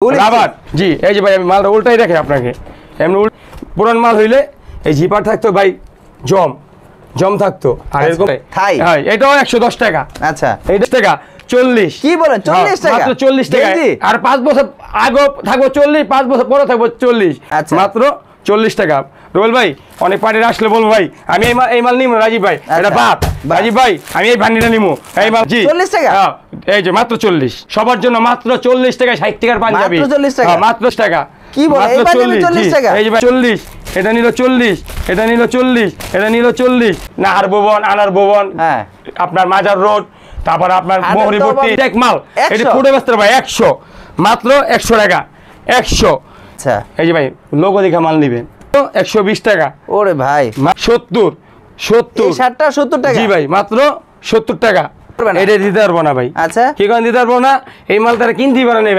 Rubber জি এই যে ভাই আমি মালটা উল্টাই রাখি আপনাকে এমনি পুরান মাল হইলে এই জিপার থাকতো ভাই জম থাকতো আর এরকম থাই হ্যাঁ এটাও 110 টাকা আচ্ছা এই 10 টাকা 40 কি বলেন 40 টাকা মাত্র 40 টাকা আর 5 বছর আগে থাকবো 40 5 বছর পরে থাকবো 40 মাত্র 40 টাকা রুবেল ভাই অনেক পার্টির আসলে বলবো ভাই আমি এই মাল নিমু রাজীব ভাই এটা বাপ রাজীব ভাই আমি এই ভান্ডিটা নিমু এই মাল জি 40 টাকা এই যে মাত্র 40 সবার জন্য মাত্র 40 টাকা 60 টাকার পাঞ্জাবি মাত্র 40 টাকা মাত্র টাকা কি বলে এই পাঞ্জাবি 40 টাকা এই যে 40 এটা নিল 40 এটা নিল 40 এটা নিল 40 নাহার ভবন আনার ভবন হ্যাঁ আপনার মাজার রোড তারপর আপনার মোহরিপট্টি এক মাল এটা ফুটে বেচতে ভাই 100 মাত্র 100 টাকা 100 আচ্ছা এই যে ভাই লোগো দেখা মাল নিবেন 120 টাকা ওরে ভাই 70 এই শার্টটা 70 টাকা জি ভাই মাত্র 70 টাকা এটা দিতে পারবো না ভাই আচ্ছা কি কারণ দিতে পারবো না এই মাল তারা কিনতেই পারে না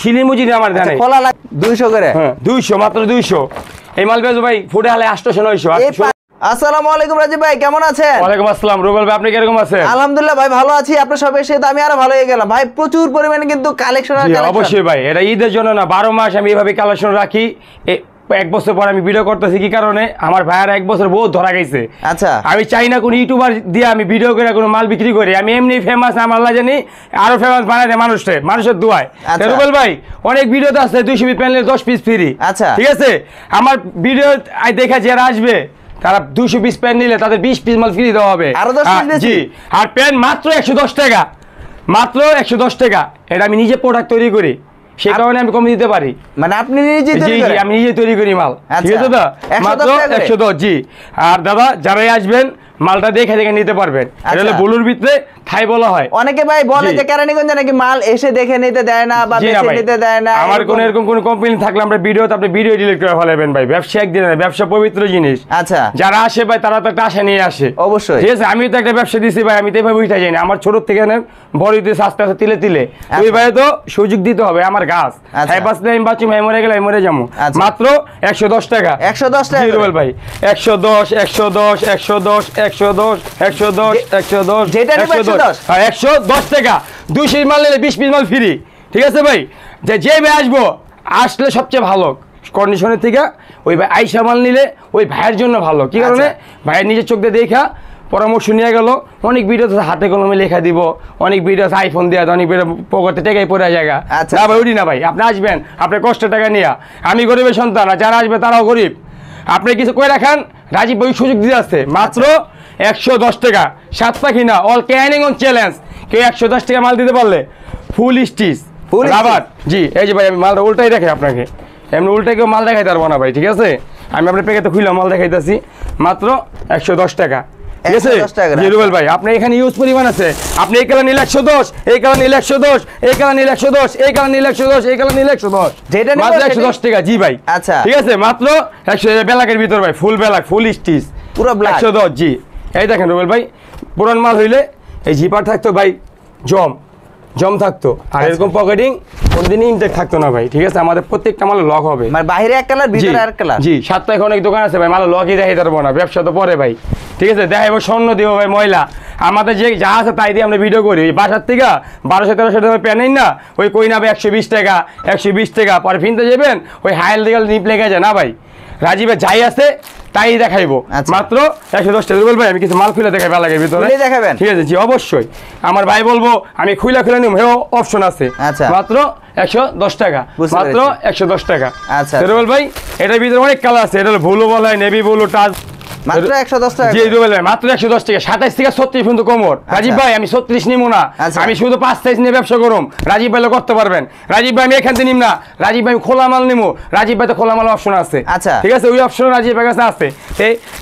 সিলি মুজি আমার জানে খোলা 200 করে হ্যাঁ 200 মাত্র 200 এই মাল বেচো ভাই ফুটে হলে 800 900 আসসালামু আলাইকুম রাজীব ভাই কেমন আছেন ওয়ালাইকুম আসসালাম রুবেল ভাই আপনি কিরকম আছেন আলহামদুলিল্লাহ ভাই ভালো আছি আপনার সব এসে তো আমি আরো ভালো হয়ে গেলাম ভাই প্রচুর পরিমাণে কিন্তু কালেকশন অবশ্যই ভাই এটা ঈদের জন্য না 12 মাস আমি এইভাবে কালেকশন রাখি এক বছর পর আমি ভিডিও করতেছি কি কারণে আমার ভাইয়ার এক বছর বহুত ধরা গেছে আচ্ছা আমি চাই না কোনো ইউটিউবার দিয়ে আমি ভিডিও করে কোনো মাল বিক্রি করি আমি এমনি ফেমাস আমার আল্লাহ জানি আরো ফেমাস বানাই দেয় মানুষের দোয়ায় রুবেল ভাই অনেক ভিডিওতে আছে 200 পিস প্যানেলে 10 পিস ফ্রি আচ্ছা ঠিক আছে আমার ভিডিও দেখা যারা আসবে তারা 200 পিস প্যান নিলে তাদের 20 পিস মাল ফ্রি দেওয়া হবে আরো 10 পিস জি আর প্যান মাত্র 110 টাকা মাত্র 110 টাকা এটা আমি নিজে প্রোডাক্ট তৈরি করি সেই কারণে আমি কমে দিতে পারি মানে আপনি নিজে তৈরি করেন আমি নিজে তৈরি করি মাল ঠিক আছে তো মাত্র 110 জি আর দাদা যারাই আসবেন মালটা দেখে নিতে পারবেন এটা হলো বুলুর ভিতরে থাই বলা হয় অনেকে ভাই বলে যে কেরানীগঞ্জে নাকি মাল এসে দেখে নিতে দেয় না বা বেচে নিতে দেয় না আমার কোন এরকম কোন কমপ্লেইন থাকলে আমরা আপনি ভিডিও ডিলিট করে ফেলাবেন ভাই ব্যবসা একদিন না ব্যবসা পবিত্র জিনিস আচ্ছা যারা আসে ভাই তারা তো একটা আশা নিয়ে আসে অবশ্যই ঠিক আছে আমি তো একটা ব্যবসা দিছি ভাই আমি তো এভাবে উঠে যাই না আমার ছোট থেকে বড় দিতে আস্তে আস্তে তিলে তিলে ওই ভাই তো সুযোগ দিতে হবে আমার গাছ হ্যাঁ বাঁচলে আমি বাঁচি ভাই মরে গেলে আমি মরে যাবো মাত্র 110 টাকা 110 টাকা রুবেল ভাই 110 যেটা 110 টাকা 200 মাল নিলে 20 পিস মাল ফ্রি ঠিক আছে ভাই যে ভাই আসবো আসলে সবচেয়ে ভালো কন্ডিশনের থেকে ওই ভাই আইসা মাল নিলে ওই ভাইয়ের জন্য ভালো কি কারণে ভাইয়ের নিজের চোখ দিয়ে দেখা পরামর্শ নিয়ে গেল অনেক ভিডিও হাতে কলমে লেখা দিব অনেক ভিডিও আইফোন দেওয়া অনেক ভিডিও পকেটে টেকাই পড়ে জায়গা না ভাই উঠি না ভাই আপনি আসবেন আপনার কষ্টের টাকা নিয়ে আমি গরিবের সন্তান আর যারা আসবে তারাও গরিব আপনি কিছু করে রাখান রাজীব ভাই সুযোগ দিয়ে আসছে মাত্র 110 টাকা 7 পাখি না অল ক্যানিং অন চ্যালেঞ্জ কেউ 110 টাকা মাল দিতে পারলে ফুল স্টিচ রাবার জি এই যে ভাই আমি মালটা উল্টাই রাখি আপনাকে এমনি উল্টাই কেউ মাল দেখাইতে পারবো না ভাই ঠিক আছে আমি আপনার প্যাকেটে খুললাম মাল দেখাইতেছি মাত্র 110 টাকা ঠিক আছে রুবেল ভাই আপনি এখানে ইউজ পরিমাণ আছে আপনি এই কালার নিলে 110 এই কালার নিলে 110 এই কালার নিলে 110 এই কালার নিলে 110 এই কালার নিলে 110 যেটা মাত্র 110 টাকা জি ভাই আচ্ছা ঠিক আছে মাত্র 100 ব্ল্যাকের ভিতর ভাই ফুল ব্ল্যাক ফুল স্টিচ পুরো ব্ল্যাক 110 জি এই দেখেন রুবেল ভাই পুরান মাল হইলে এই জিপার থাকতো ভাই জম থাকতো আর এরকম পকেটিং কোনদিনই ইনটেক থাকতো না ভাই ঠিক আছে আমাদের প্রত্যেকটা মাল লক হবে মানে বাইরে এক কালার ভিতরে আর কালার জি সাতটা এখন অনেক দোকান আছে ভাই মাল লকই দেখাই পারবো না ব্যবসা তো পরে ভাই ঠিক আছে দেখাইবো স্বর্ণ দিব ভাই ময়লা আমাদের যে যা আছে তাই দিয়ে আমরা ভিডিও করি বাসার থেকে 1200-1300 টাকা প্যানেই না ওই কই না 120 টাকা 120 টাকা পরে ফিনতে যাবেন ওই হাইল দিগাল নিপ লেগে যায় না ভাই রাজীবের যাই আছে তাই দেখাইবো মাত্র 110 টাকা রুবেল ভাই আমি কিছু মাল খুলে দেখাই লাগে ভিতরে দেখাবেন ঠিক আছে জি অবশ্যই আমার ভাই বলবো আমি খুলে নিব হেও অপশন আছে মাত্র 110 টাকা মাত্র 110 টাকা আচ্ছা রুবেল ভাই এটার ভিতরে অনেক কালার আছে এটা ব্লু বলা হয় নেভি ব্লু টাচ মাত্র 110 টাকা জি রুবেল ভাই মাত্র 110 টাকা 27 থেকে 36 পর্যন্ত কমর রাজীব ভাই আমি 36 নিব না আমি শুধু 5 সাইজ নিয়ে ব্যবসা করুম রাজীব ভাই করতে পারবেন রাজীব ভাই আমি এখান থেকে নিব না রাজীব ভাই খোলা মাল নিব রাজীব ভাই তো খোলা মাল অপশন আছে আচ্ছা ঠিক আছে ওই অপশন রাজীব ভাই কাছে আছে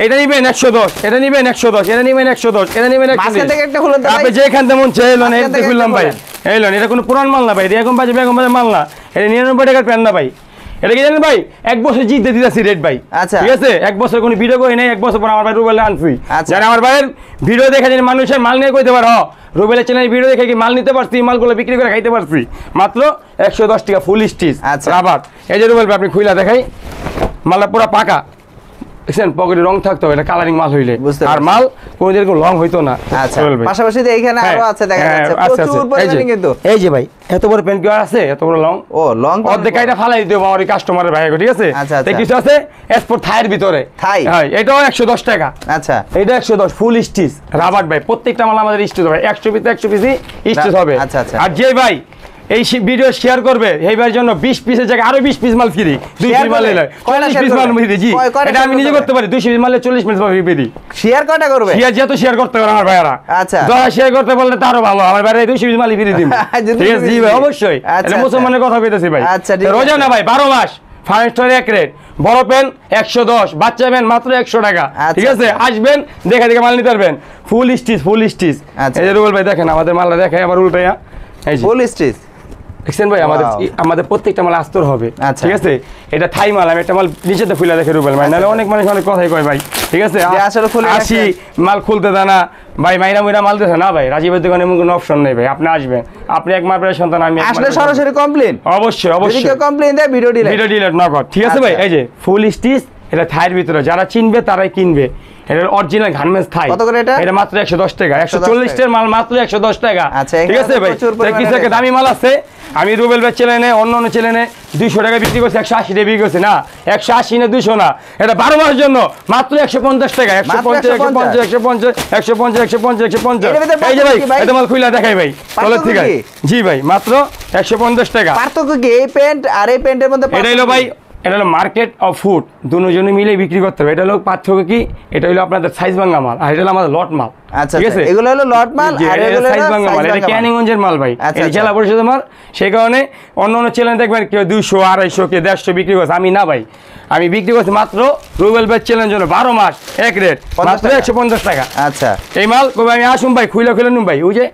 এটা নিবেন 110 এটা নিবেন 110 এটা নিবেন 110 এটা নিবেন 110 মাঝখান থেকে একটা খুলে দেন আপনি যেখান থেকে মন চাইলেন এটা খুললাম ভাই এইলেন এটা কোনো পুরান মাল না ভাই এরকম বাজে মাল না এটা 99 টাকার প্যান না ভাই এটা কি জানেন ভাই এক বছর জিতে দিতেছি রেট ভাই আচ্ছা ঠিক আছে এক বছর কোনো ভিডিও করি নাই এক বছর পর আমার ভাই রুবেল আনছি জানেন আমার ভাইয়ের ভিডিও দেখে জানি মানুষের মাল নিয়ে কইতে পারো রুবেলের চ্যানেল ভিডিও দেখে কি মাল নিতে পারছি মালগুলো বিক্রি করে খাইতে পারছি মাত্র 110 টাকা ফুল স্টিচ রাবার এই যে রুবেল ভাই আপনি খুইলা দেখাই মালটা পুরো পাকা দেখছেন পকেটে রং থাকতো, এটা কালারিং মাল হইলে, বুঝতে আর পারছি। মাল কোনোদিন এরকম রং হইতো না। আচ্ছা রুবেল ভাই। পাশাপাশি তো এইখানে আরো আছে দেখা যাচ্ছে প্রচুর পরিমাণে কিন্তু। এই যে ভাই এত বড় পেন কি আছে, এত বড় লং, ও লং অর্ধেক কাইটা ফালাই দিও আমার কাস্টমারের ভাই, ঠিক আছে? আচ্ছা, আচ্ছা। তো কিছু আছে এসপোর্ট থাইয়ের ভিতরে, থাই? হ্যাঁ এটাও 110 টাকা। আচ্ছা এটা 110 ফুল স্টিচ রাবার ভাই, প্রত্যেকটা মাল আমাদের স্টিচ হবে 100 পিস 100 পিসই স্টিচ হবে। আচ্ছা, আচ্ছা। আর যে ভাই এই ভিডিও শেয়ার করবে এই ভাইয়ের জন্য 20 পিসের জায়গায় আরো 20 পিস মাল ফ্রি, 2 পিস মাল নিলে 40 পিস মাল ফ্রি। জি এটা আমি নিজে করতে পারি, 200 পিস মালে 40 পিস মাল ফ্রি। শেয়ার কয়টা করবে? শেয়ার যত শেয়ার করতে পারে আমার ভাইয়ারা। আচ্ছা 10 শেয়ার করতে বললে তো আরো ভালো, আমার ভাইরা 200 পিস মাল ফ্রি দিন। ঠিক আছে জি ভাই অবশ্যই, এটা মুসলমানের কথা কইতেছি ভাই। আচ্ছা ঠিক আছে। রোজা না ভাই 12 মাস ফাইভ স্টার এক রেট, বড় পেন 110, বাচ্চা পেন মাত্র 100 টাকা। ঠিক আছে আসবেন দেখে দেখে মাল নিতে পারবেন, ফুল স্টিচ ফুল স্টিচ। এই যে রুবেল ভাই দেখেন আমাদের মালটা দেখে আবার উল্টাইয়া, এই যে ফুল স্টিচ দেখছেন ভাই আমাদের প্রত্যেকটা মাল আস্তর হবে। আচ্ছা। ঠিক আছে এটা থাই মাল, আমি একটা মাল নিচেতে খুলে দেখে রুবেল ভাই, নাহলে অনেক মানুষ অনেক কথাই কয় ভাই। ঠিক আছে আসলে খুলে আসি মাল খুলতে দেয় না ভাই, মাইরা মুইরা মাল দিতে না ভাই, রাজীবের দোকানে এমন কোনো অপশন নেই ভাই। আপনি আসবেন, আপনি এক মাপের সন্তান, আমি আসলে সরাসরি কমপ্লেইন, অবশ্যই অবশ্যই যদি কেউ কমপ্লেইন দেয় ভিডিও ডিলিট না কর। ঠিক আছে ভাই এই যে ফুল স্টিচ, এটা থাইয়ের ভিতরে, যারা চিনবে তারাই কিনবে। এটা অরিজিনাল গার্মেন্টস থাই। কত করে এটা? এটা মাত্র 110 টাকা, 140 এর মাল মাত্র 110 টাকা। আচ্ছা ঠিক আছে ভাই, কিছু একটা দামি মাল আছে, আমি রুবেল ভাই চ্যানেলে অন্য অন্য চ্যানেলে 200 টাকা বিক্রি করছি, 180 টাকা বিক্রি করছি না, 180 না 200 না, এটা 12 মাসের জন্য মাত্র 150 টাকা। 150 150 150 150 150 150। এই যে ভাই এটা মাল খুইলা দেখাই ভাই, বলে ঠিক আছে জি ভাই মাত্র 150 টাকা। পার্থক্য কি এই প্যান্ট আর এই প্যান্টের মধ্যে? এটা হলো ভাই, এটা হলো মার্কেট অফ ফুড, দুজনে মিলে বিক্রি করতে হবে। এটা হলো পার্থক্য কি, এটা হলো আপনাদের সাইজ ভাঙা মাল, আর এটা হলো আমাদের লট মাল। আচ্ছা ঠিক আছে এগুলো হলো লট মাল আর এগুলো সাইজ ভাঙা মাল, এটা ক্যানিগঞ্জের মাল ভাই, এটা জেলা পরিষদের মাল। সেই কারণে অন্য অন্য চ্যানেল দেখবেন কেউ 200 250 কেউ 150 বিক্রি করছে, আমি না ভাই, আমি বিক্রি করছি মাত্র রুবেল ভাই চ্যানেলের জন্য 12 মাস এক রেট মাত্র 150 টাকা। আচ্ছা এই মাল কবে আমি আসুন ভাই, খুইলা নুন ভাই, ওই যে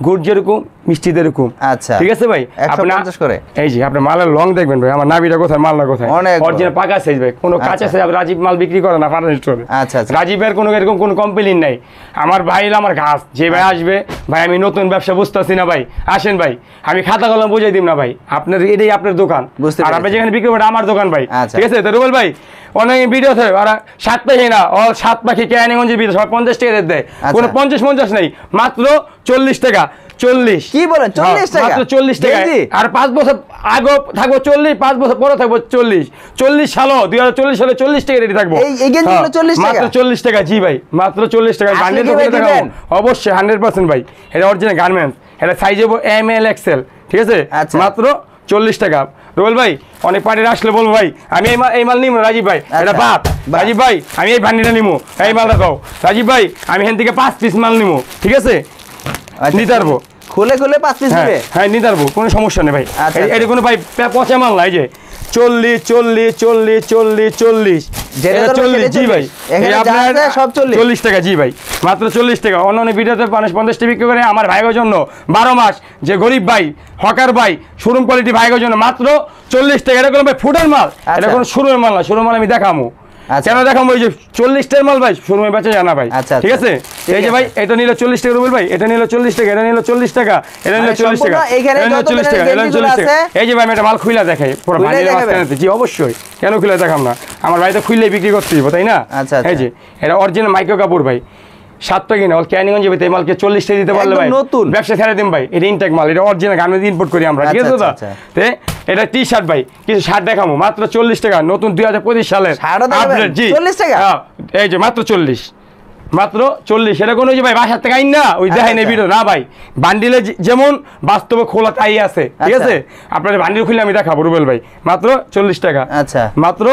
গুড় যেরকম মিষ্টি যেরকম। আচ্ছা ঠিক আছে ভাই, 150 করে। এই যে আপনি মালের লং দেখবেন ভাই, আমার নাবিটা কোথায় মালটা কোথায়, অরিজিনাল পাকা সাইজ ভাই, কোনো কাঁচা সাইজ রাজীব মাল বিক্রি করে না ফার্নিচার স্টোরে। আচ্ছা রাজীবের কোনো এরকম কোনো কমপ্লেইন নাই, আমার ভাই আমার গাছ, যে ভাই আসবে ভাই আমি নতুন ব্যবসা বুঝতেছি না ভাই, আসেন ভাই আমি খাতা কলম বুঝাই দিম না ভাই, আপনার এটাই আপনার দোকান, আর আপনি যেখানে বিক্রি করেন আমার দোকান ভাই। ঠিক আছে তো রুবেল ভাই অনেক ভিডিও থাকে ওরা 7 পাখি না, অল 7 পাখি ক্যানিগঞ্জের ভিতরে সব 50 টাকা রেট দেয়, কোনো 50 নেই, মাত্র 40 টাকা। 40 কি বলেন 40 টাকা? মাত্র 40 টাকা। আর 5 বছর আগে থাকবো 40, 5 বছর পরে থাকবো 40 সালে 2040 সালে 40 টাকা রেডি থাকবো। এই গেঞ্জিগুলো 40 টাকা? মাত্র 40 টাকা জি ভাই, মাত্র 40 টাকা। বান্ডিল করে দেখাবো অবশ্যই 100% ভাই, এটা অরিজিনাল গার্মেন্টস, এটা সাইজ হবে ML XL। ঠিক আছে মাত্র 40 টাকা। রুবেল ভাই অনেক পার্টির আসলে বলবো ভাই আমি এই মাল নিবো রাজীব ভাই, এটা বাদ রাজীব ভাই আমি এই বান্ডিলটা নিবো, এই মালটা দাও রাজীব ভাই, আমি এখান থেকে 5 পিস মাল নিবো। ঠিক আছে নিতে পারবো, খুলে 5 পিস দিবে? হ্যাঁ নিতে পারবো, কোনো সমস্যা নেই ভাই। এটা কোনো ভাই পচা মাল নাই, যে 40 40 40 40 40 জি ভাই, সব 40 টাকা জি ভাই, মাত্র 40 টাকা। অন্য ভিডিওতে 50 টাকা বিক্রি করে আমার ভাইয়ের জন্য 12 মাস, যে গরিব ভাই হকার ভাই শোরুম কোয়ালিটি ভাইয়ের জন্য মাত্র 40 টাকা। এটা কোনো ভাই ফুডের মাল, এটা কোনো শোরুমের মাল না, শোরুম মাল আমি দেখামো কেন দেখাবো, ওই যে 40 টাকার মাল ভাই শোরুমে বেচা যায় না ভাই। ঠিক আছে এই যে ভাই এটা নিল 40 টাকা রুবেল ভাই, এটা নিল 40 টাকা, এটা নিল 40 টাকা, এটা নিল 40 টাকা, এটা নিল 40 টাকা, এটা নিল 40 টাকা। এই যে ভাই আমি এটা মাল খুইলা দেখাই পুরো ভাই মাঝখানে, জি অবশ্যই কেন খুলে দেখাম না, আমার ভাই তো খুললেই বিক্রি করতে দিব তাই না। এই যে এটা অরিজিনাল মাইক্রো কাপড় ভাই, 7 টাকা কিনে অল ক্যানিগঞ্জ যাবে, এই মালকে 40 টাকা দিতে পারলে ভাই নতুন ব্যবসা ছেড়ে দিন ভাই, এটা ইনটেক মাল, এটা অরিজিনাল গার্মেন্টস ইম্পোর্ট করি আমরা। ঠিক আছে দাদা এটা টি-শার্ট ভাই, কিছু শার্ট দেখাবো মাত্র 40 টাকা, নতুন 2025 সালের আপডেট। জি 40 টাকা এই যে মাত্র 40 মাত্র 40। এটা কোনো যে ভাই বাসার থেকে আইন না ওই দেখাই নেই ভিডিও না ভাই, বান্ডিলে যেমন বাস্তবে খোলা তাই আছে। ঠিক আছে আপনাদের বান্ডিল খুলে আমি দেখাবো রুবেল ভাই, মাত্র 40 টাকা। আচ্ছা মাত্র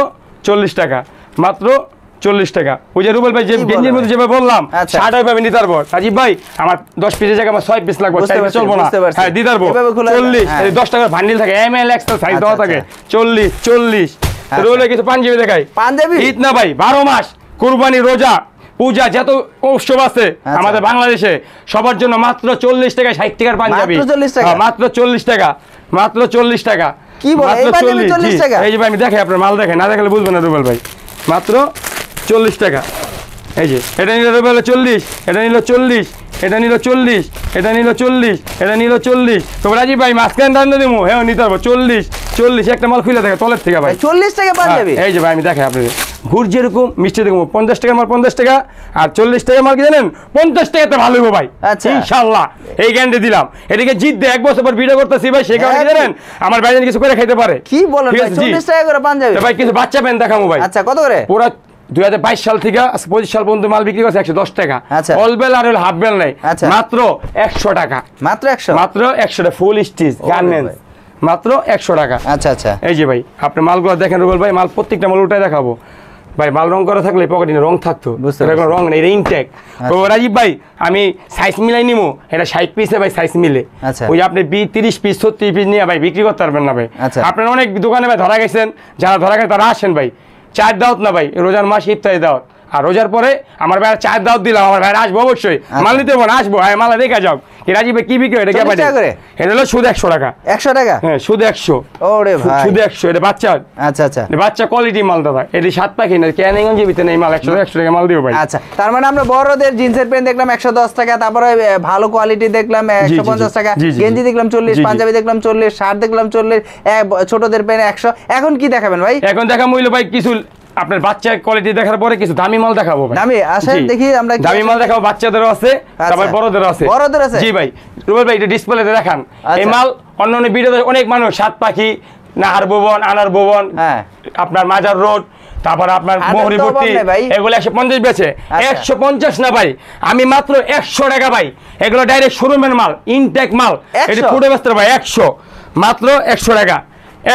40 টাকা, মাত্র 40 টাকা। ওই যে রুবেল ভাই যে গেঞ্জির মধ্যে যেভাবে বললাম 60 টাকা নিতে পারবো রাজীব ভাই, আমার 10 পিসের জায়গায় আমার 6 পিস লাগবে, 4 পিস চলবো না। হ্যাঁ দিতে পারবো 40, 10 টাকার বান্ডিল থাকে, ML XL সাইজ দেওয়া থাকে, 40। রুবেল কিছু পাঞ্জাবি দেখাই, পাঞ্জাবি ঈদ না ভাই 12 মাস কুরবানি রোজা পূজা যত উৎসব আছে আমাদের বাংলাদেশে সবার জন্য মাত্র 40 টাকা 60 টাকার পাঞ্জাবি, মাত্র 40 টাকা, মাত্র 40 টাকা। কি বলে এই পাঞ্জাবি 40 টাকা? এই যে ভাই আমি দেখাই, আপনার মাল দেখেন, না দেখালে বুঝবেন না রুবেল ভাই, মাত্র 40 টাকা। এই যে এটা নিল রুবেল 40, এটা নিল 40, এটা নিল 40, এটা নিল 40, এটা নিল 40। তো রাজীব ভাই মাঝখানে দাম দিমু, হ্যাঁ নিতে পারবো 40 একটা মাল খুলে দেখে তলের থেকে ভাই 40 টাকা পাঞ্জাবি। এই যে ভাই আমি দেখাই আপনাদের গুড় যেরকম মিষ্টি দেখবো 50 টাকা মাল 50 টাকা, আর 40 টাকা মাল কি জানেন 50 টাকাতে ভালো হইব ভাই। আচ্ছা। ইনশাআল্লাহ এই গ্যারান্টি দিলাম। এটাকে জিত দে 1 বছর পর ভিডিও করতেছি ভাই, সেই কারণে কি জানেন আমার ভাই কিছু করে খাইতে পারে। কি বলেন ভাই, 40 টাকা করে পাঞ্জাবি ভাই? কিছু বাচ্চা প্যান্ট দেখাবো ভাই। আচ্ছা, কত করে? পুরা 2022 সাল থেকে 25 সাল পর্যন্ত মাল বিক্রি করছে 110 টাকা। আচ্ছা। অল বেল আর হাফ বেল নাই, আচ্ছা। মাত্র 100 টাকা। মাত্র 100? মাত্র 100 টাকা ফুল স্টিচ গার্মেন্টস, মাত্র 100 টাকা। আচ্ছা আচ্ছা। এই যে ভাই আপনি মালগুলো দেখেন রুবেল ভাই, মাল প্রত্যেকটা মাল উল্টাই দেখাবো ভাই। মাল রং করা থাকলে পকেটে রং থাকতো, এটা কোনো রং নেই, এটা ইনটেক। তো রাজীব ভাই আমি সাইজ মিলাই নিবো, এটা 60 পিসে ভাই সাইজ মিলে। আচ্ছা। ওই আপনি 30 পিস 30 পিস নিয়ে ভাই বিক্রি করতে পারবেন না ভাই। আচ্ছা। আপনার অনেক দোকানে ভাই ধরা গেছেন, যারা ধরা গেছে তারা আসেন ভাই। 4 দাওয়াত না ভাই, রোজার মাস ইফতারি দাওয়াত, আর রোজার পরে আমার ভাই 4 দাওয়াত দিলাম, আমার ভাই আসবো অবশ্যই, মাল নিতে পারবো না, আসবো মাল দেখা যাও। কি রাজীব ভাই কি বিক্রি? এটা কি ভাই? এটা হলো শুধু 100 টাকা। 100 টাকা? হ্যাঁ শুধু 100। ওরে ভাই, শুধু 100। এটা বাচ্চা। আচ্ছা আচ্ছা। বাচ্চা কোয়ালিটি মাল দাদা, এটি 7 পাখি না, ক্যানিগঞ্জ ভিতরে নেই মাল। 100 টাকা মাল দিব ভাই। আচ্ছা, তার মানে আমরা বড়দের জিন্সের প্যান্ট দেখলাম 110 টাকা, তারপরে ভালো কোয়ালিটি দেখলাম 150 টাকা, গেঞ্জি দেখলাম 40, পাঞ্জাবি দেখলাম 40, শার্ট দেখলাম 40, ছোটদের প্যান্ট 100। এখন কি দেখাবেন ভাই? এখন দেখা মূল্য ভাই কিছু আপনার বাচ্চার কোয়ালিটি দেখার পরে কিছু দামি মাল দেখাবো ভাই। দামি আসেন দেখি আমরা। দামি মাল দেখাবো, বাচ্চাদেরও আছে, তারপর বড়দেরও আছে। বড়দের আছে? জি ভাই। রুবেল ভাই এটা ডিসপ্লেতে দেখান। এই মাল অন্যান্য ভিডিওতে অনেক মানুষ 7 পাখি, নাহার ভুবন, আনার ভুবন, আপনার মাজার রোড, তারপর আপনার মোহরিবর্তী, এগুলো 150 বেচে। 150 না ভাই, আমি মাত্র 100 টাকা ভাই। এগুলো ডাইরেক্ট শোরুমের মাল, ইনটেক মাল, এটা ফুটে বেচতে ভাই 100, মাত্র 100 টাকা।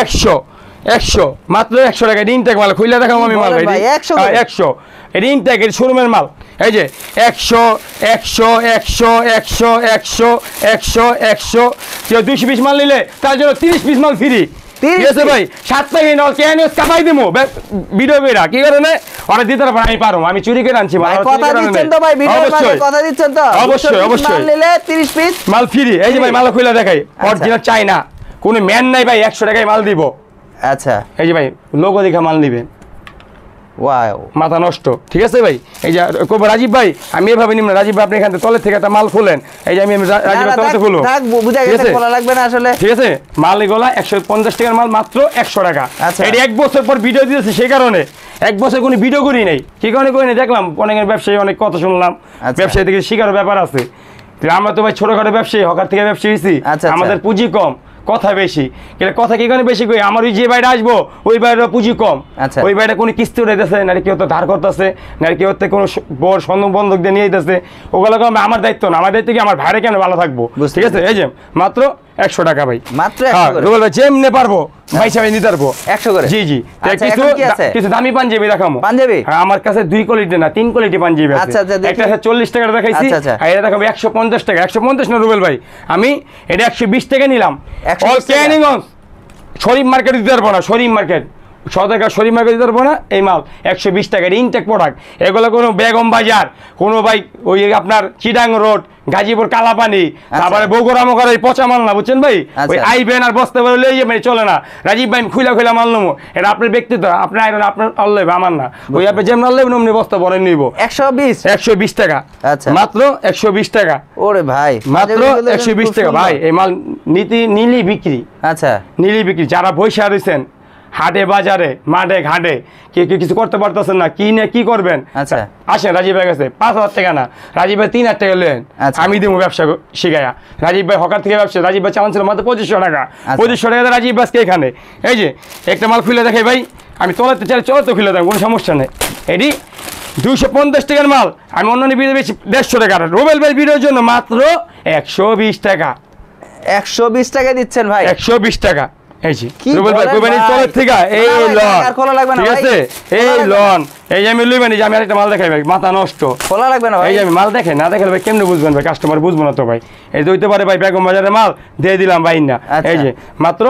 100 মাত্র 100 টাকা ইনটেক মাল। খুলে দেখাবো আমি মাল ভাই 100। এটা ইনটেক, এটা শোরুমের মাল। এই যে 100 100 100 100 100 100 100। কেউ 200 পিস মাল নিলে তার জন্য 30 পিস মাল ফ্রি। ঠিক আছে ভাই? 7 টাকা নল কেন কাপাই দেবো ভিডিও বেরা কি কারণে ওরা দিতে পারবো, আমি পারবো, আমি চুরি করে আনছি মাল। কথা দিচ্ছেন তো ভাই, ভিডিওর মাঝে কথা দিচ্ছেন তো? অবশ্যই অবশ্যই। মাল নিলে 30 পিস মাল ফ্রি। এই যে ভাই মাল খুলে দেখাই, অরিজিনাল চাই না, কোনো ম্যান নাই ভাই, 100 টাকায় মাল দিব। আচ্ছা। এই যে ভাই লোগো দেখা মাল নিবেন, ওয়াও মাথা নষ্ট। ঠিক আছে ভাই? এই যে রাজীব ভাই আমি এভাবে নিব না, রাজীব ভাই আপনি এখান থেকে তলের থেকে একটা মাল খুলেন। এই যে আমি রাজীব তলে খুলো, বুঝা গেছে, খোলা লাগবে না আসলে। ঠিক আছে? মাল এগুলা 150 টাকার মাল, মাত্র 100 টাকা। আচ্ছা। এটা 1 বছর পর ভিডিও দিয়েছি, সেই কারণে 1 বছর কোনো ভিডিও করি নাই। কি কারণে করি নাই দেখলাম অনেকের ব্যবসায়ী অনেক কথা শুনলাম, ব্যবসায়ী থেকে শিকার ব্যাপার আছে। আমরা তো ভাই ছোটখাটো ব্যবসায়ী, হকার থেকে ব্যবসায়ী হয়েছি, আমাদের পুঁজি কম, কথা বেশি। কথা কি কারণে বেশি কই, আমার ওই যে বাইরে আসবো ওই বাইরে পুঁজি কম, ওই বাইরে কোনো কিস্তি উঠাইতেছে না, কেউ তো ধার করতেছে না, কেউ কোনো বড় সন্দেহ বন্ধক দিয়ে নিয়ে যেতেছে, ওগুলো আমার দায়িত্ব না। আমার দায়িত্ব কি আমার ভাইরে কেন ভালো থাকবো। ঠিক আছে? এই যে মাত্র 100 টাকা ভাই, মাত্র 100 রুবেল ভাই যেমনে পারবো ভাই সাহেব নিতে পারবো 100 করে। জি জি। কিছু দামি পাঞ্জাবি দেখাবো। পাঞ্জাবি আমার কাছে 2 কোয়ালিটি না 3 কোয়ালিটি পাঞ্জাবি আছে। একটা 40 টাকা দেখাইছি, আর এটা দেখাবো 150 টাকা। 150 না রুবেল ভাই, আমি এটা 120 টাকা নিলাম। অল ক্যানিগঞ্জ শরীফ মার্কেট দিতে পারবো না, শরীফ মার্কেট 100 টাকা শরীফ মার্কেট দিতে পারবো না। এই মাল 120 টাকার ইনটেক প্রোডাক্ট। এগুলো কোনো বেগম বাজার, কোনো ভাই ওই আপনার চিটাং রোড, গাজীপুর কালাপানি, তারপরে বগুড়া মগর পচা মাল না, বুঝছেন ভাই? ওই আইবেন আর বসতে পারলে চলে না। রাজীব ভাই খুলা মাল নেবো, এটা আপনার ব্যক্তিত্ব, আপনার আইবেন আপনার আল্লাহ আমার না। ওই আপনি যেমন আল্লাহ অমনি বস্তা বড় নিব 120 টাকা, মাত্র 120 টাকা। ওরে ভাই মাত্র 120 টাকা ভাই। এই মাল নিলি বিক্রি। আচ্ছা, নিলি বিক্রি। যারা বৈশা রয়েছেন হাটে বাজারে মাঠে ঘাটে, কেউ কিছু করতে পারতেছেন না, কি নিয়ে কি করবেন, আসেন রাজীব ভাই কাছে। 5,000 টাকা না, রাজীব ভাই 3,000 টাকা নেন, আমি দিব ব্যবসা শিখাইয়া। রাজীব ভাই হকার থেকে ব্যবসা, রাজীব ভাই চালান ছিল মাত্র 2500 টাকা। 2500 টাকা রাজীব ভাইকে এখানে। এই যে একটা মাল খুলে দেখে ভাই, আমি তোলাতে চাই চলো তো খুলে দেন, কোনো সমস্যা নেই। এটি 250 টাকার মাল, আমি অন্য ভিডিও বেশি 150 টাকা। রুবেল ভাই ভিডিওর জন্য মাত্র 120 টাকা। 120 টাকা দিচ্ছেন ভাই? 120 টাকা। এই যে রুবেল ভাই কোম্পানির তরফ থেকে এই লন, ঠিক আছে? এই লন, এই যে আমি লইবেন, এই যে আমি আরেকটা মাল দেখাই ভাই, মাথা নষ্ট, খোলা লাগবে না ভাই। এই যে আমি মাল দেখে না দেখালে ভাই কেমনে বুঝবেন ভাই, কাস্টমার বুঝবো না তো ভাই। এই যে হইতে পারে ভাই বেগম বাজারের মাল দিয়ে দিলাম ভাই না। এই যে মাত্র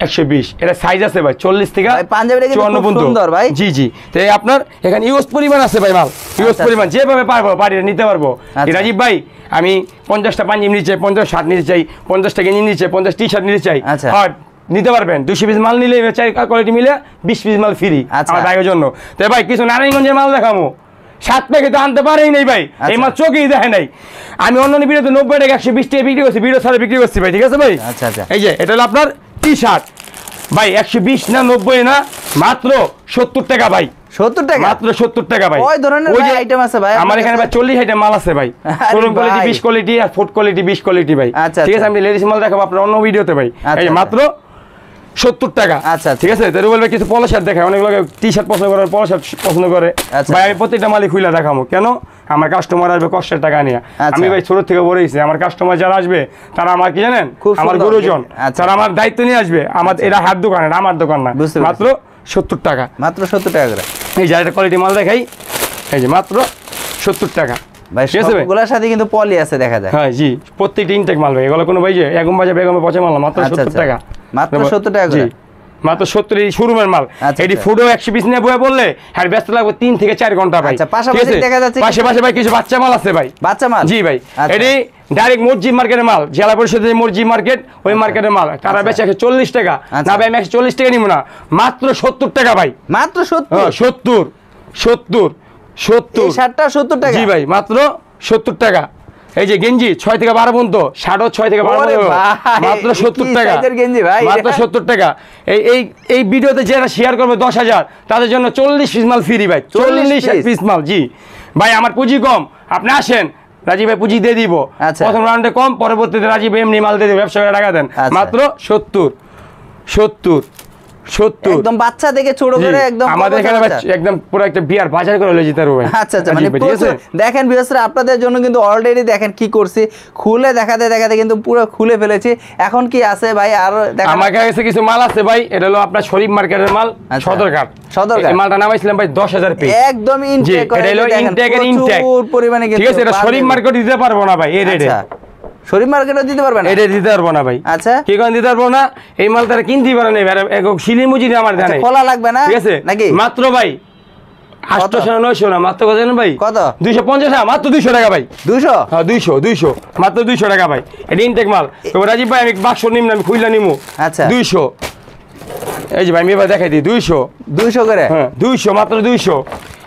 120। এটা সাইজ আছে ভাই 40 থেকে 54 পর্যন্ত। জি জি। তো আপনার এখানে ইউজ পরিমাণ আছে ভাই, মাল ইউজ পরিমাণ যেভাবে পারবো বাড়িতে নিতে পারবো। রাজীব ভাই আমি 50টা পাঞ্জাবি নিতে চাই, 50 শার্ট নিতে চাই, 50টা গেঞ্জি নিতে চাই, 50 টি শার্ট নিতে চাই, হ্যাঁ নিতে পারবেন। 200 পিস মাল নিলে 4 কোয়ালিটি মিলে 20 পিস মাল ফ্রি আমার ভাইয়ের জন্য। তো ভাই কিছু নারায়ণগঞ্জের মাল দেখাবো, 7 প্যাকেট আনতে পারেই নাই ভাই, এই মাল চোখেই দেখে নাই। আমি অন্য ভিডিওতে 90 টাকা 120 টাকা বিক্রি করছি, ভিডিও ছাড়া বিক্রি করছি ভাই। ঠিক আছে ভাই? এই যে এটা হলো আপনার টি শার্ট, ভাই 120 না 90 না মাত্র 70 টাকা ভাই 70 টাকা মাত্র 70 টাকা ভাই ওই ধরনের আইটেম আছে ভাই আমার এখানে ভাই 40 আইটেম মাল আছে ভাই কোন কোয়ালিটি 20 কোয়ালিটি আর ফুড কোয়ালিটি 20 কোয়ালিটি ভাই ঠিক আছে আমি লেডিস মাল দেখাবো আপনার অন্য ভিডিওতে ভাই এই মাত্র 70 টাকা আচ্ছা ঠিক আছে তাহলে বলবে কিছু পলো শার্ট দেখায় অনেক লোক টি-শার্ট পছন্দ করে পলো শার্ট পছন্দ করে ভাই আমি প্রত্যেকটা মালই খুলে দেখাবো কেন আমার কাস্টমার আসবে কষ্টের টাকা নিয়ে আমি ভাই ছোট থেকে বলেছি আমার কাস্টমার যারা আসবে তারা আমার কি জানেন আমার গুরুজন তারা আমার দায়িত্ব নিয়ে আসবে আমার এটা হাত দোকান আমার দোকান না মাত্র 70 টাকা মাত্র 70 টাকা করে এই যে একটা কোয়ালিটি মাল দেখাই এই যে মাত্র 70 টাকা ভাই সবগুলোর সাথে কিন্তু পলি আছে দেখা যায় হ্যাঁ জি প্রত্যেকটা ইনটেক মাল ভাই এগুলো কোনো ভাই যে এগম বাজে বেগমে পচা মাল মাত্র 70 টাকা মাত্র 70 টাকা করে মাত্র 70 এই শোরুমের মাল এডি ফুডও 100 পিস নিয়ে বয়ে বললে আর ব্যস্ত লাগবে 3 থেকে 4 ঘন্টা ভাই আচ্ছা পাশাপাশি দেখা যাচ্ছে পাশাপাশি ভাই কিছু বাচ্চা মাল আছে ভাই বাচ্চা মাল জি ভাই এডি ডাইরেক্ট মসজিদ মার্কেটের মাল জেলা পরিষদের মসজিদ মার্কেট ওই মার্কেটের মাল তারা বেচে 140 টাকা না ভাই আমি 140 টাকা নিব না মাত্র 70 টাকা ভাই মাত্র 70 70 এই শার্টটা 70 টাকা জি ভাই মাত্র 70 টাকা এই যে গেঞ্জি 6 থেকে 12 পর্যন্ত শার্টও 6 থেকে 12 পর্যন্ত মাত্র 70 টাকা গেঞ্জি ভাই মাত্র 70 টাকা এই ভিডিওতে যারা শেয়ার করবে 10,000 তাদের জন্য 40 পিস মাল ফ্রি ভাই 40 পিস মাল জি ভাই আমার পুঁজি কম আপনি আসেন রাজীব ভাই পুঁজি দিয়ে দিব প্রথম রাউন্ডে কম পরবর্তীতে রাজীব এমনি মাল দিয়ে ব্যবসা করে টাকা দেন মাত্র 70 একদম বাচ্চা থেকে ছোট করে একদম আমাদের এখানে একদম পুরো একটা বিয়ার বাজার করে লয়ে যেতে পারবে আচ্ছা মানে দেখেন ভিউয়ার্সরা আপনাদের জন্য কিন্তু অলরেডি দেখেন কি করছি খুলে দেখাতে কিন্তু পুরো খুলে ফেলেছি এখন কি আছে ভাই আর দেখেন আমার কাছে কিছু মাল আছে ভাই এটা হলো আপনার শরীফ মার্কেটের মাল সদরঘাট এই মালটা নামাইছিলাম ভাই 10,000 পিস একদম ইনটেক করে এটা হলো ইনটেকের ইনটেক পরিমাণে ঠিক আছে এটা শরীফ মার্কেট দিতে পারবো না ভাই এই রেটে শরীফ মার্কেটও দিতে পারবেন এটা দিতে পারবো না ভাই আচ্ছা কি কোন দিতে পারবো না এই মাল তারা কিনতেই পারে না একক শিলি মুজিনি আমার জানে খোলা লাগবে না ঠিক আছে নাকি মাত্র ভাই 800 900 না মাত্র কত জানেন ভাই কত 250 টাকা মাত্র 200 টাকা ভাই 200 হ্যাঁ 200 মাত্র 200 টাকা ভাই এটা ইনটেক মাল তো রাজীব ভাই আমি বাক্স নিম না আমি খুইলা নিমু আচ্ছা 200 এই যে ভাই আমি এবার দেখাই দিই 200 করে হ্যাঁ 200 মাত্র 200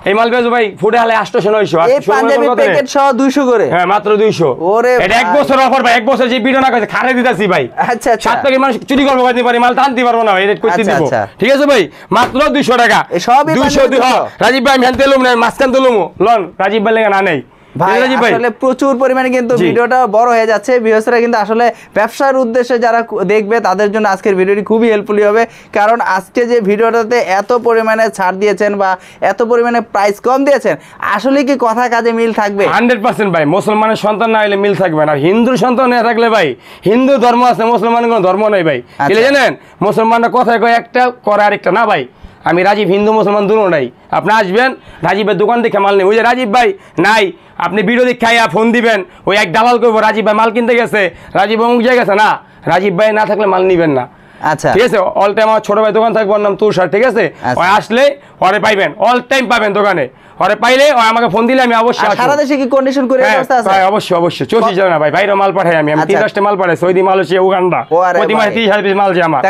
এই মাল বেচো ভাই ফুটে হলে 800 900 এই পাঞ্জাবি প্যাকেট সহ 200 করে হ্যাঁ মাত্র 200 ওরে এটা এক বছর অফার ভাই এক বছর যে ভিডিও না কইছে খারে দিতাছি ভাই আচ্ছা সাত টাকা মানুষ চুরি করবে করতে পারে মাল টানতে পারবো না ভাই রেট করতে দিব ঠিক আছে ভাই মাত্র 200 টাকা এই সবই 200 রাজীব ভাই আমি হ্যান্ডেলুম না মাসকান দিলুম লন রাজীব ভাই লাগা না নেই ভাই আসলে প্রচুর পরিমাণে কিন্তু ভিডিওটা বড় হয়ে যাচ্ছে ভিউয়ার্সরা কিন্তু আসলে ব্যবসার উদ্দেশ্যে যারা দেখবে তাদের জন্য আজকের ভিডিওটি খুবই হেল্পফুল হবে কারণ আজকে যে ভিডিওটাতে এত পরিমাণে ছাড় দিয়েছেন বা এত পরিমাণে প্রাইস কম দিয়েছেন আসলে কি কথা কাজে মিল থাকবে 100% ভাই মুসলমানের সন্তান না হলে মিল থাকবে না হিন্দুর সন্তান না থাকলে ভাই হিন্দু ধর্ম আছে মুসলমানের কোনো ধর্ম নাই ভাই কি জানেন মুসলমানরা কথায় কয় একটা করে আরেকটা না ভাই আমি রাজীব হিন্দু মুসলমান দুটো নাই আপনি আসবেন রাজীবের দোকান দেখে মাল নেই ওই যে রাজীব ভাই নাই আপনি ভিডিও দেখে খাইয়া ফোন দিবেন ওই এক দালাল করবো রাজীব ভাই মাল কিনতে গেছে রাজীব অমুক জায়গা গেছে না রাজীব ভাই না থাকলে মাল নিবেন না আচ্ছা ঠিক আছে অল টাইম আমার ছোট ভাই দোকান থাকবো নাম তুষার ঠিক আছে ওই আসলে ওরে পাইবেন অল টাইম পাবেন দোকানে ওরে পাইলে ও আমাকে ফোন দিলে আমি অবশ্যই আসব সারা দেশে কি কন্ডিশন করে ব্যবস্থা আছে ভাই অবশ্যই 24 জানা ভাই বাইরে মাল পাঠাই আমি 3-4টা মাল পাঠাই সৌদি মালয়েশিয়া উগান্ডা প্রতি মাসে 30,000 পিস মাল যে আমার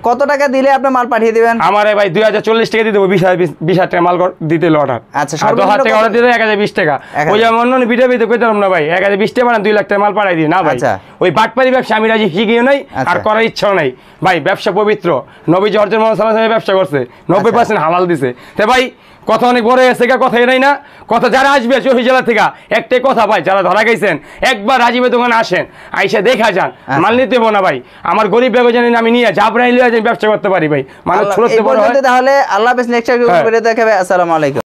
কত টাকা দিলে আপনি মাল পাঠিয়ে দিবেন আমারে ভাই 2040 টাকা দিয়ে দেব 20,000 টাকা মাল দিতে অর্ডার আচ্ছা 10,000 টাকা অর্ডার দিলে 1,020 টাকা ওই যে অন্য ভিডিও কইতাম না ভাই 1,020 টাকা মানে 2 লাখ টাকা মাল পাঠাই দিই না ভাই ওই বাটপারি ব্যবসা আমি রাজি শিখিও নাই আর করার ইচ্ছাও নাই ভাই ব্যবসা পবিত্র নবী জর্জের মোহাম্মদ সাল্লাল্লাহু আলাইহি ব্যবসা করছে 90% হালাল দিছে তে ভাই কথা অনেক বড় হয়েছে কথা এরাই না কথা যারা আসবে চৌষট্টি জেলা থেকে একটাই কথা ভাই যারা ধরা গেছেন একবার রাজীবের দোকানে আসেন আইসা দেখা যান মাল নিতে দেবো না ভাই আমার গরিব বেগো জানি আমি নিয়ে জাবরাইলে ব্যবসা করতে পারি ভাই মানুষ ছোট বড় হয় তাহলে আল্লাহ হাফেজ নেক্সট ভিডিওতে দেখাবে আসসালামু আলাইকুম।